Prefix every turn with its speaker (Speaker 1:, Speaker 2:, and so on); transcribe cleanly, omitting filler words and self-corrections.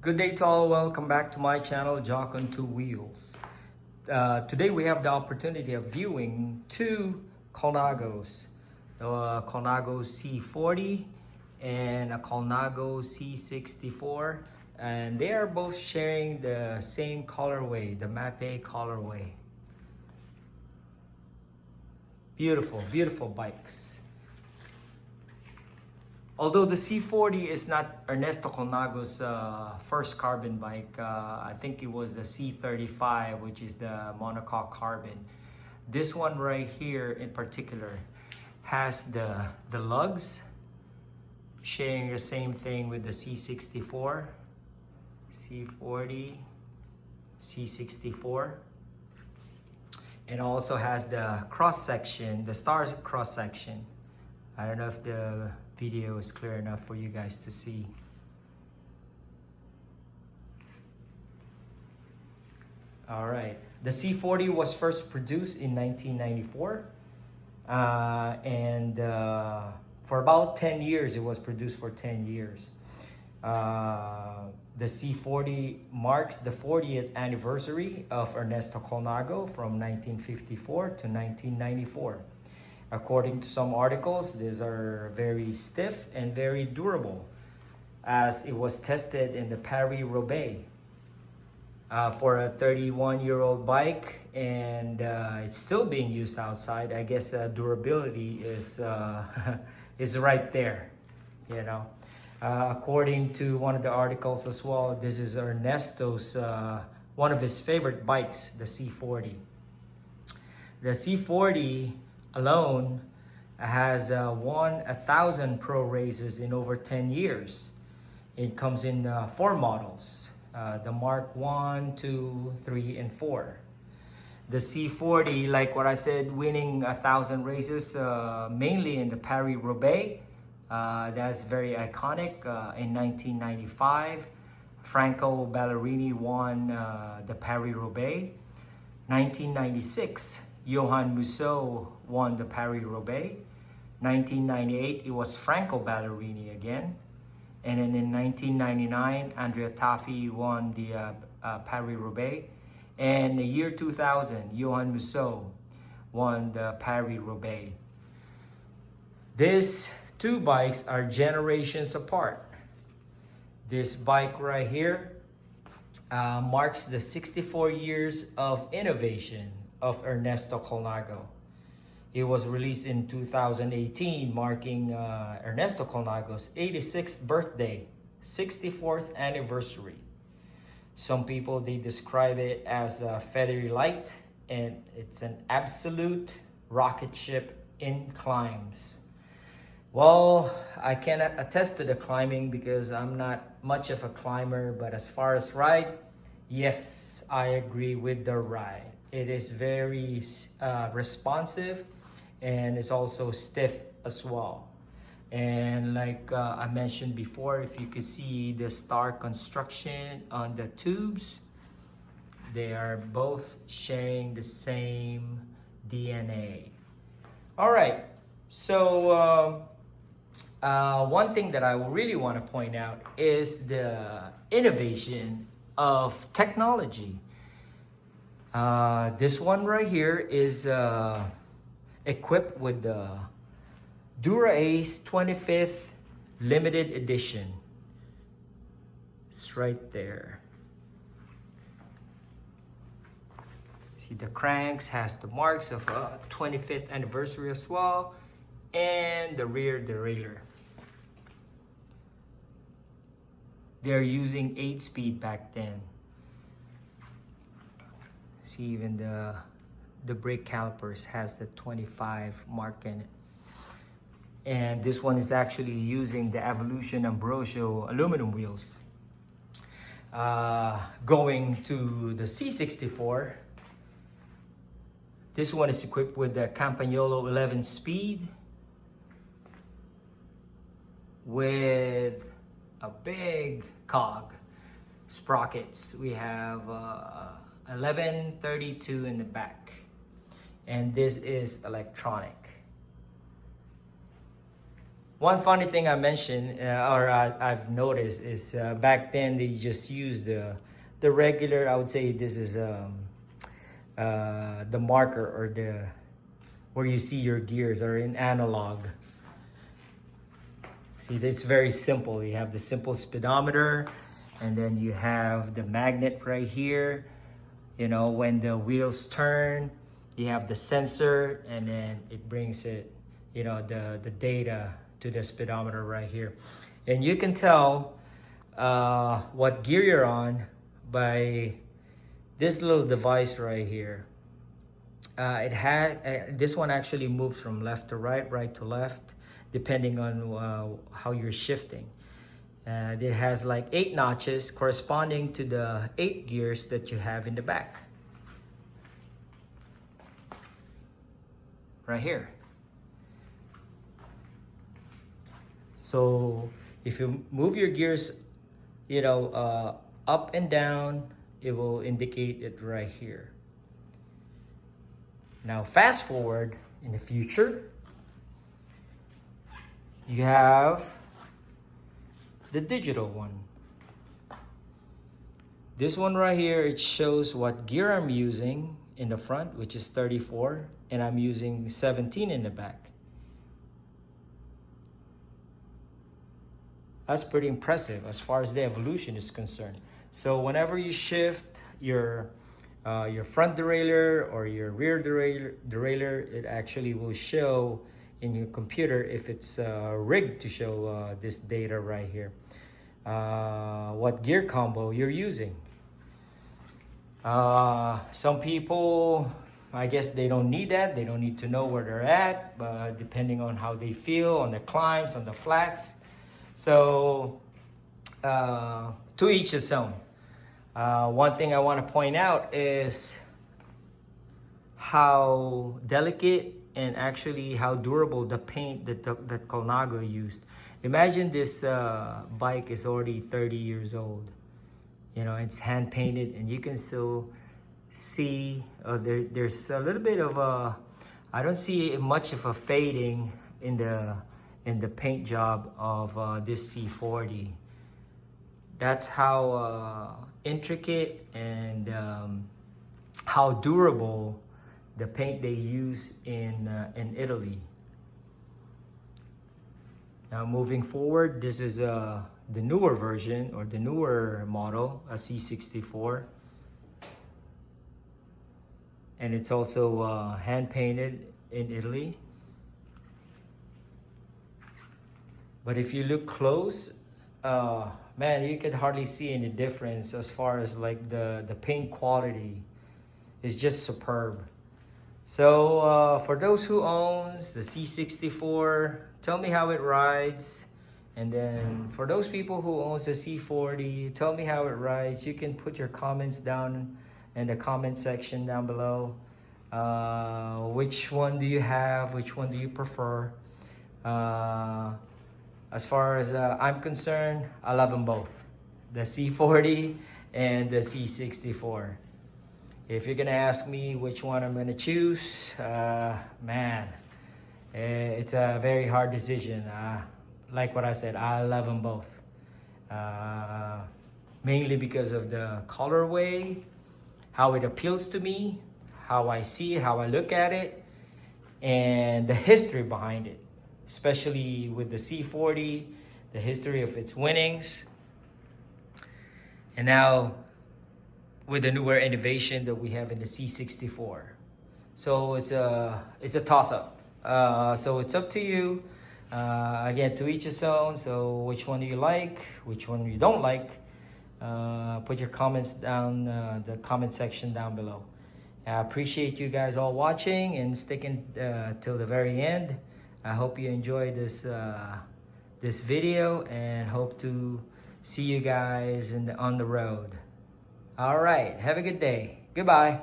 Speaker 1: Good day to all, welcome back to my channel, Jock on Two Wheels. Today we have the opportunity of viewing two Colnagos, the Colnago C40 and a Colnago C64, and they are both sharing the same colorway, the Mapei colorway. Beautiful, beautiful bikes. Although the C40 is not Ernesto Colnago's first carbon bike, I think it was the C35, which is the monocoque carbon. This one right here in particular has the lugs, sharing the same thing with the C64, C40, C64. And also has the cross section, the stars cross section. I don't know if the video is clear enough for you guys to see. All right, the C40 was first produced in 1994, and for about 10 years, it was produced for 10 years. The C40 marks the 40th anniversary of Ernesto Colnago from 1954 to 1994. According to some articles, these are very stiff and very durable, as it was tested in the Paris-Roubaix for a 31-year-old bike, and it's still being used outside. I guess durability is is right there, you know. According to one of the articles as well, this is Ernesto's one of his favorite bikes, the C40. The C40 alone has won 1,000 pro races in over 10 years. It comes in 4 models, the Mark 1, 2, 3, and 4. The C40, like what I said, winning 1,000 races, mainly in the Paris-Roubaix. That's very iconic. In 1995, Franco Ballerini won the Paris-Roubaix. 1996, Johan Museau won the Paris-Roubaix. 1998, it was Franco Ballerini again. And then in 1999, Andrea Tafi won the Paris-Roubaix. And in the year 2000, Johan Museau won the Paris-Roubaix. These two bikes are generations apart. This bike right here marks the 64 years of innovation of Ernesto Colnago. It was released in 2018, marking Ernesto Colnago's 86th birthday, 64th anniversary. Some people, they describe it as a feathery light, and it's an absolute rocket ship in climbs. Well, I cannot attest to the climbing because I'm not much of a climber, but as far as ride, yes, I agree with the ride. It is very responsive, and it's also stiff as well. And like I mentioned before, if you could see the star construction on the tubes, they are both sharing the same DNA. All right, so one thing that I really want to point out is the innovation of technology. This one right here is equipped with the Dura-Ace 25th limited edition. It's right there. See, the cranks has the marks of 25th anniversary as well, and the rear derailleur. They're using 8-speed back then. See, even the brake calipers has the 25 mark in it. And this one is actually using the Evolution Ambrosio aluminum wheels. Going to the C64, this one is equipped with the Campagnolo 11 speed with a big cog sprockets. We have 1132 in the back, and this is electronic. One funny thing I mentioned, I've noticed, is back then they just used the regular. I would say this is the marker, or the where you see your gears, are in analog. See, this is very simple. You have the simple speedometer, and then you have the magnet right here. You know, when the wheels turn, you have the sensor, and then it brings it, you know, the data to the speedometer right here. And you can tell what gear you're on by this little device right here. It had this one actually moves from left to right, right to left, depending on how you're shifting. It has like 8 notches corresponding to the 8 gears that you have in the back. Right here. So if you move your gears, you know, up and down, it will indicate it right here. Now fast forward in the future, you have the digital one. This one right here, it shows what gear I'm using in the front, which is 34, and I'm using 17 in the back. That's pretty impressive as far as the evolution is concerned. So whenever you shift your front derailleur or your rear derailleur, it actually will show in your computer if it's rigged to show this data right here. What gear combo you're using. Some people, I guess they don't need that. They don't need to know where they're at, but depending on how they feel on the climbs, on the flats. So to each his own. One thing I want to point out is how delicate and actually how durable the paint that Colnago used. Imagine this bike is already 30 years old. You know, it's hand painted, and you can still see there's a little bit of I don't see much of a fading in the paint job of this C40. That's how intricate and how durable the paint they use in Italy. Now moving forward, this is the newer version, or the newer model, a C64. And it's also hand painted in Italy. But if you look close, man, you could hardly see any difference as far as like the paint quality is just superb. So for those who owns the C64, tell me how it rides. And then for those people who owns the C40, tell me how it rides. You can put your comments down in the comment section down below. Which one do you have? Which one do you prefer? As far as I'm concerned, I love them both. The C40 and the C64. If you're gonna ask me which one I'm gonna choose, man, it's a very hard decision. Like what I said, I love them both. Mainly because of the colorway, how it appeals to me, how I see it, how I look at it, and the history behind it. Especially with the C40, the history of its winnings. And now with the newer innovation that we have in the C64. So it's a toss-up. So it's up to you. Again, to each his own. So which one do you like? Which one you don't like? Put your comments down the comment section down below. I appreciate you guys all watching and sticking till the very end. I hope you enjoyed this video, and hope to see you guys on the road. All right, have a good day. Goodbye.